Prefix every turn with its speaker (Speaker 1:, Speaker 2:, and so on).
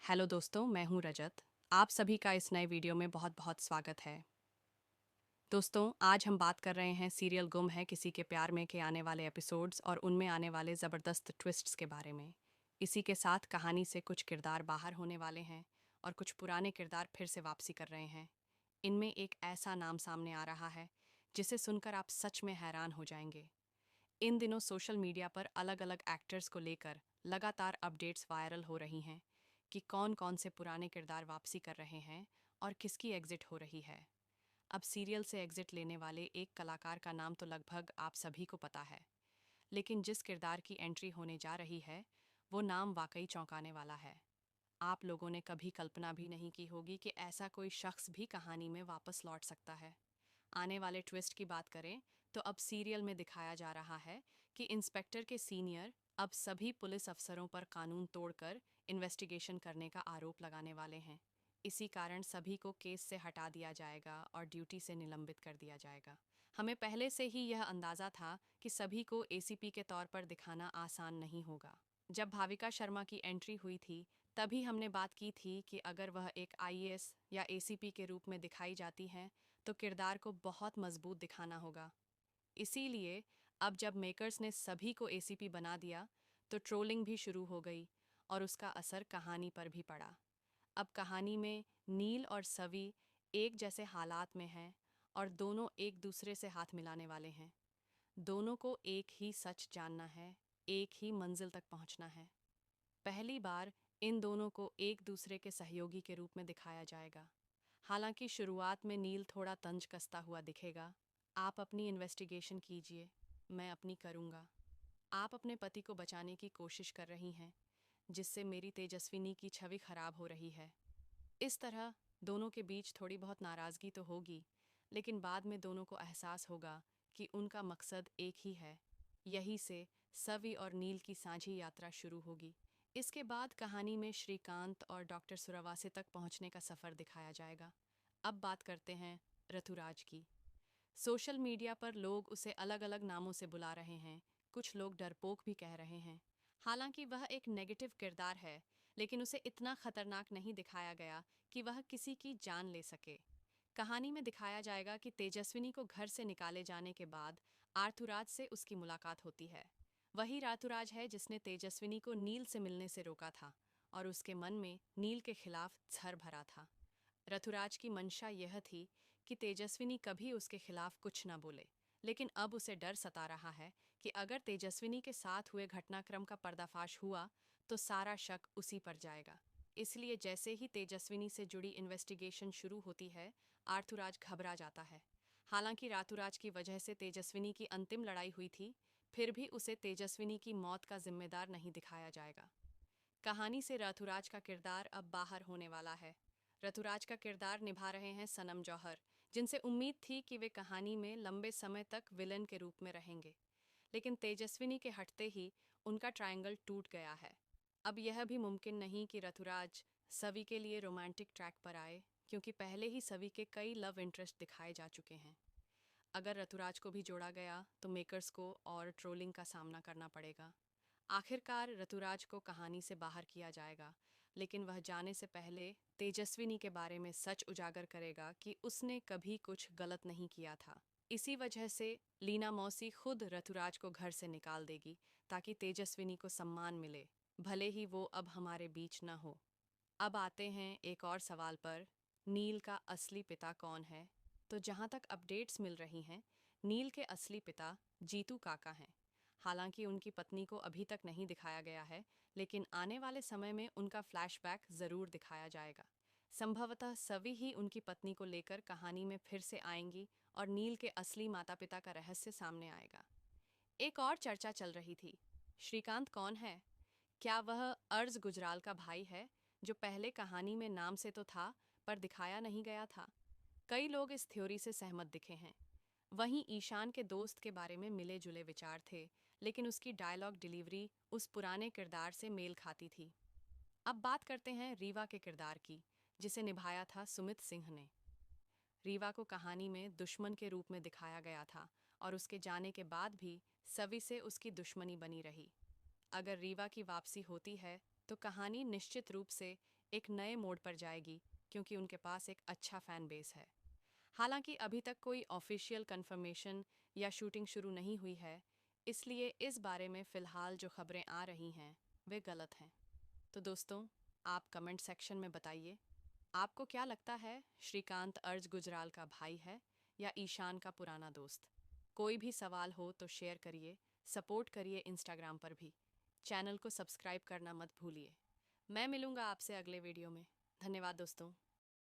Speaker 1: Hello दोस्तों, मैं हूं रजत। आप सभी का इस नए वीडियो में बहुत बहुत स्वागत है। दोस्तों, आज हम बात कर रहे हैं सीरियल गुम है किसी के प्यार में के आने वाले एपिसोड्स और उनमें आने वाले ज़बरदस्त ट्विस्ट्स के बारे में। इसी के साथ कहानी से कुछ किरदार बाहर होने वाले हैं और कुछ पुराने किरदार फिर से वापसी कर रहे हैं। इनमें एक ऐसा नाम सामने आ रहा है जिसे सुनकर आप सच में हैरान हो जाएंगे। इन दिनों सोशल मीडिया पर अलग अलग एक्टर्स को लेकर लगातार अपडेट्स वायरल हो रही हैं कि कौन कौन से पुराने किरदार वापसी कर रहे हैं और किसकी एग्जिट हो रही है। अब सीरियल से एग्जिट लेने वाले एक कलाकार का नाम तो लगभग आप सभी को पता है, लेकिन जिस किरदार की एंट्री होने जा रही है वो नाम वाकई चौंकाने वाला है। आप लोगों ने कभी कल्पना भी नहीं की होगी कि ऐसा कोई शख्स भी कहानी में वापस लौट सकता है। आने वाले ट्विस्ट की बात करें तो अब सीरियल में दिखाया जा रहा है कि इंस्पेक्टर के सीनियर अब सभी पुलिस अफसरों पर कानून तोड़कर इन्वेस्टिगेशन करने का आरोप लगाने वाले हैं। इसी कारण सभी को केस से हटा दिया जाएगा और ड्यूटी से निलंबित कर दिया जाएगा। हमें पहले से ही यह अंदाज़ा था कि सभी को एसीपी के तौर पर दिखाना आसान नहीं होगा। जब भाविका शर्मा की एंट्री हुई थी तभी हमने बात की थी कि अगर वह एक आईएएस या एसीपी के रूप में दिखाई जाती हैं तो किरदार को बहुत मजबूत दिखाना होगा। इसीलिए अब जब मेकर्स ने सभी को एसीपी बना दिया तो ट्रोलिंग भी शुरू हो गई और उसका असर कहानी पर भी पड़ा। अब कहानी में नील और सवी एक जैसे हालात में हैं और दोनों एक दूसरे से हाथ मिलाने वाले हैं। दोनों को एक ही सच जानना है, एक ही मंजिल तक पहुंचना है। पहली बार इन दोनों को एक दूसरे के सहयोगी के रूप में दिखाया जाएगा। हालांकि शुरुआत में नील थोड़ा तंज कसता हुआ दिखेगा। आप अपनी इन्वेस्टिगेशन कीजिए, मैं अपनी करूंगा। आप अपने पति को बचाने की कोशिश कर रही हैं, जिससे मेरी तेजस्विनी की छवि खराब हो रही है। इस तरह दोनों के बीच थोड़ी बहुत नाराज़गी तो होगी, लेकिन बाद में दोनों को एहसास होगा कि उनका मकसद एक ही है। यही से सवी और नील की साझी यात्रा शुरू होगी। इसके बाद कहानी में श्रीकांत और डॉक्टर सुरावासे तक पहुंचने का सफ़र दिखाया जाएगा। अब बात करते हैं ऋतुराज की। सोशल मीडिया पर लोग उसे अलग अलग नामों से बुला रहे हैं। कुछ लोग डरपोक भी कह रहे हैं। हालांकि वह एक नेगेटिव किरदार है, लेकिन उसे इतना खतरनाक नहीं दिखाया गया कि वह किसी की जान ले सके। कहानी में दिखाया जाएगा कि तेजस्विनी को घर से निकाले जाने के बाद आर्थुराज से उसकी मुलाकात होती है। वही रातुराज है जिसने तेजस्विनी को नील से मिलने से रोका था और उसके मन में नील के खिलाफ झर भरा था। रथुराज की मंशा यह थी कि तेजस्विनी कभी उसके खिलाफ कुछ न बोले, लेकिन अब उसे डर सता रहा है कि अगर तेजस्विनी के साथ हुए घटनाक्रम का पर्दाफाश हुआ तो सारा शक उसी पर जाएगा। इसलिए जैसे ही तेजस्विनी से जुड़ी इन्वेस्टिगेशन शुरू होती है, आर्थुराज घबरा जाता है। हालांकि रातुराज की वजह से तेजस्विनी की अंतिम लड़ाई हुई थी, फिर भी उसे तेजस्विनी की मौत का जिम्मेदार नहीं दिखाया जाएगा। कहानी से रथुराज का किरदार अब बाहर होने वाला है। रथुराज का किरदार निभा रहे हैं सनम जौहर, जिनसे उम्मीद थी कि वे कहानी में लंबे समय तक विलन के रूप में रहेंगे। लेकिन तेजस्विनी के हटते ही उनका ट्रायंगल टूट गया है। अब यह भी मुमकिन नहीं कि रथुराज सवी के लिए रोमांटिक ट्रैक पर आए, क्योंकि पहले ही सवी के कई लव इंटरेस्ट दिखाए जा चुके हैं। अगर रथुराज को भी जोड़ा गया तो मेकर्स को और ट्रोलिंग का सामना करना पड़ेगा। आखिरकार ऋतुराज को कहानी से बाहर किया जाएगा, लेकिन वह जाने से पहले तेजस्विनी के बारे में सच उजागर करेगा कि उसने कभी कुछ गलत नहीं किया था। इसी वजह से लीना मौसी खुद ऋतुराज को घर से निकाल देगी ताकि तेजस्विनी को सम्मान मिले, भले ही वो अब हमारे बीच न हो। अब आते हैं एक और सवाल पर, नील का असली पिता कौन है? तो जहाँ तक अपडेट्स मिल रही हैं, नील के असली पिता जीतू काका हैं। हालांकि उनकी पत्नी को अभी तक नहीं दिखाया गया है, लेकिन आने वाले समय में उनका फ्लैशबैक ज़रूर दिखाया जाएगा। संभवतः सभी ही उनकी पत्नी को लेकर कहानी में फिर से आएंगी और नील के असली माता पिता का रहस्य सामने आएगा। एक और चर्चा चल रही थी, श्रीकांत कौन है? क्या वह अर्ज गुजराल का भाई है, जो पहले कहानी में नाम से तो था पर दिखाया नहीं गया था? कई लोग इस थ्योरी से सहमत दिखे हैं। वहीं ईशान के दोस्त के बारे में मिले जुले विचार थे, लेकिन उसकी डायलॉग डिलीवरी उस पुराने किरदार से मेल खाती थी। अब बात करते हैं रीवा के किरदार की, जिसे निभाया था सुमित सिंह ने। रीवा को कहानी में दुश्मन के रूप में दिखाया गया था और उसके जाने के बाद भी सवी से उसकी दुश्मनी बनी रही। अगर रीवा की वापसी होती है तो कहानी निश्चित रूप से एक नए मोड़ पर जाएगी क्योंकि उनके पास एक अच्छा फैन बेस है। हालांकि अभी तक कोई ऑफिशियल कंफर्मेशन या शूटिंग शुरू नहीं हुई है, इसलिए इस बारे में फ़िलहाल जो खबरें आ रही हैं वे गलत हैं। तो दोस्तों, आप कमेंट सेक्शन में बताइए, आपको क्या लगता है, श्रीकांत अर्ज गुजराल का भाई है या ईशान का पुराना दोस्त? कोई भी सवाल हो तो शेयर करिए, सपोर्ट करिए इंस्टाग्राम पर भी। चैनल को सब्सक्राइब करना मत भूलिए। मैं मिलूंगा आपसे अगले वीडियो में। धन्यवाद दोस्तों।